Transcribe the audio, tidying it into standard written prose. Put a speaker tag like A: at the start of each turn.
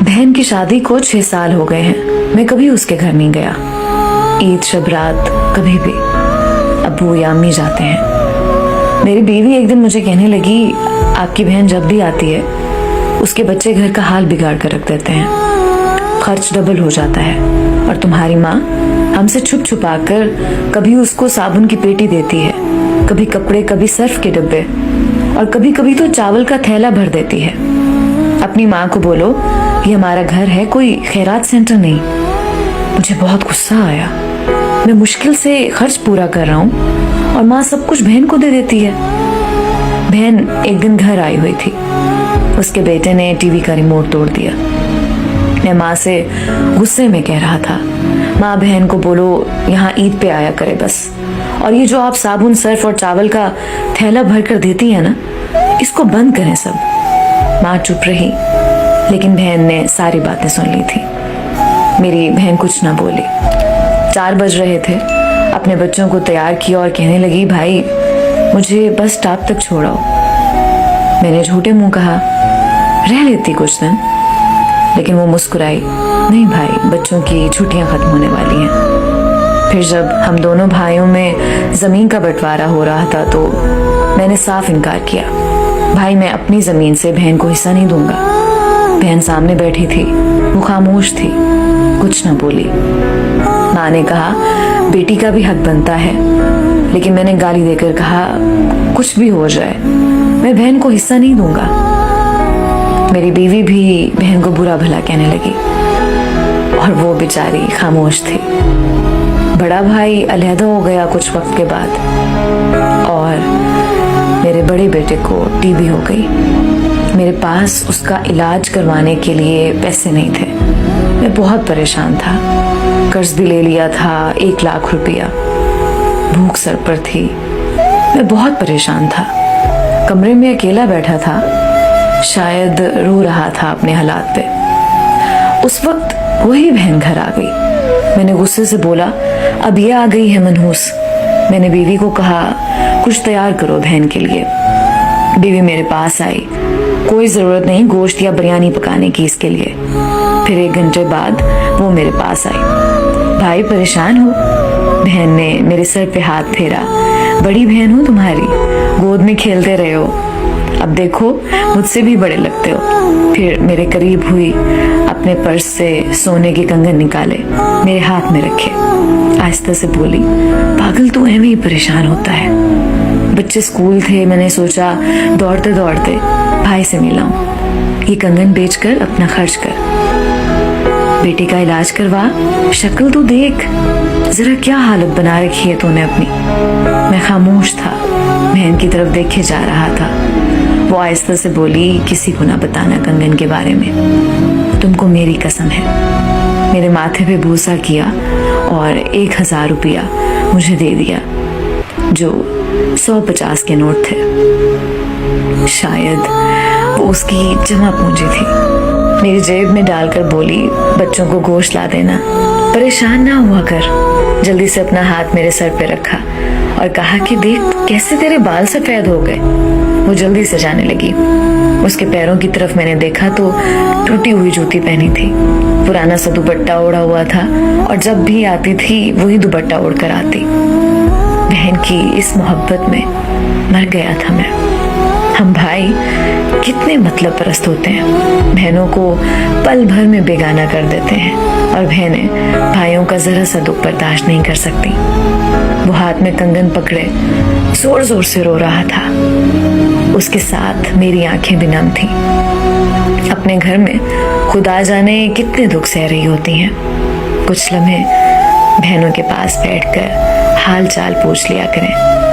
A: बहन की शादी को 6 साल हो गए हैं। मैं कभी उसके घर नहीं गया। ईद शब रात कभी भी अब्बू या अम्मी जाते हैं। मेरी बीवी एक दिन मुझे कहने लगी, आपकी बहन जब भी आती है उसके बच्चे घर का हाल बिगाड़ कर रख देते हैं, खर्च डबल हो जाता है। और तुम्हारी माँ हमसे छुप छुपा कर कभी उसको साबुन की पेटी देती है, कभी कपड़े, कभी सर्फ के डब्बे, और कभी कभी तो चावल का थैला भर देती है। अपनी माँ को बोलो ये हमारा घर है, कोई खैरात सेंटर नहीं। मुझे बहुत गुस्सा आया। मैं मुश्किल से खर्च पूरा कर रहा हूँ और माँ सब कुछ बहन को दे देती है। बहन एक दिन घर आई हुई थी। उसके बेटे ने टीवी का रिमोट तोड़ दिया। मैं माँ से गुस्से में कह रहा था, माँ बहन को बोलो यहाँ ईद पे आया करे बस, और ये जो आप साबुन, सर्फ और चावल का थैला भर कर देती है ना, इसको बंद करें सब। माँ चुप रही, लेकिन बहन ने सारी बातें सुन ली थी। मेरी बहन कुछ ना बोली। 4 बज रहे थे। अपने बच्चों को तैयार किया और कहने लगी, भाई मुझे बस स्टॉप तक छोड़ाओ। मैंने झूठे मुंह कहा, रह लेती कुछ दिन, लेकिन वो मुस्कुराई, नहीं भाई, बच्चों की छुट्टियां खत्म होने वाली हैं। फिर जब हम दोनों भाइयों में जमीन का बंटवारा हो रहा था तो मैंने साफ इनकार किया, भाई मैं अपनी जमीन से बहन को हिस्सा नहीं दूंगा। बहन सामने बैठी थी, वो खामोश थी, कुछ ना बोली। माँ ने कहा, बेटी का भी हक बनता है, लेकिन मैंने गाली देकर कहा, कुछ भी हो जाए मैं बहन को हिस्सा नहीं दूंगा। मेरी बीवी भी बहन को बुरा भला कहने लगी और वो बेचारी खामोश थी। बड़ा भाई अलहदा हो गया कुछ वक्त के बाद और मेरे बड़े बेटे को टीबी हो गई। मेरे पास उसका इलाज करवाने के लिए पैसे नहीं थे। मैं बहुत परेशान था। कर्ज भी ले लिया था 1 लाख रुपया। भूख सर पर थी। मैं बहुत परेशान था। कमरे में अकेला बैठा था, शायद रो रहा था अपने हालात पे। उस वक्त वही बहन घर आ गई। मैंने गुस्से से बोला, अब ये आ गई है मनहूस। मैंने बीवी को कहा, कुछ तैयार करो बहन के लिए। बीवी मेरे पास आई, कोई जरूरत नहीं गोश्त या बिरयानी पकाने की इसके लिए। फिर 1 घंटे बाद वो मेरे पास आई, भाई परेशान हो? बहन ने मेरे सर पे हाथ फेरा, बड़ी बहन हूँ तुम्हारी, गोद में खेलते रहे हो, अब देखो मुझसे भी बड़े लगते हो। फिर मेरे करीब हुई, अपने पर्स से सोने के कंगन निकाले, मेरे हाथ में रखे, आहिस्ता से बोली, पागल तू ऐਵੇਂ ही परेशान होता है। बच्चे स्कूल थे, मैंने सोचा दौड़ते दौड़ते भाई से मिलाऊं, ये कंगन बेचकर अपना खर्च कर, बेटे का इलाज करवा, शक्ल तो देख, जरा क्या हालत बना रखी है तूने अपनी। मैं खामोश था, बहन की तरफ देखे जा रहा था। वो आहिस्ता से बोली, किसी को ना बताना कंगन के बारे में, तुमको मेरी कसम है। मेरे माथे पे बूसा किया और 1000 रुपया मुझे दे दिया, जो 150 के नोट थे। शायद वो उसकी जमा पूंजी थी। मेरी जेब में डालकर बोली, बच्चों को गोश्त ला देना, परेशान ना हुआ कर। जल्दी से अपना हाथ मेरे सर पे रखा और कहा कि देख कैसे तेरे बाल सफेद हो गए। वो जल्दी से जाने लगी। उसके पैरों की तरफ मैंने देखा तो टूटी हुई जूती पहनी थी, पुराना सा दुपट्टा ओढ़ा हुआ था और जब भी आती थी वही दुपट्टा ओढ़कर आती। बहन की इस मोहब्बत में मर गया था मैं। हम भाई कितने मतलब परस्त होते हैं, बहनों को पल भर में बेगाना कर देते हैं और बहनें भाइयों का जरा सा दुख बर्दाश्त नहीं कर सकती। वो हाथ में कंगन पकड़े जोर जोर से रो रहा था। उसके साथ मेरी आंखें भी नम थीं। अपने घर में खुदा जाने कितने दुख सह रही होती हैं। कुछ लम्हे बहनों के पास बैठकर हाल चाल पूछ लिया करें।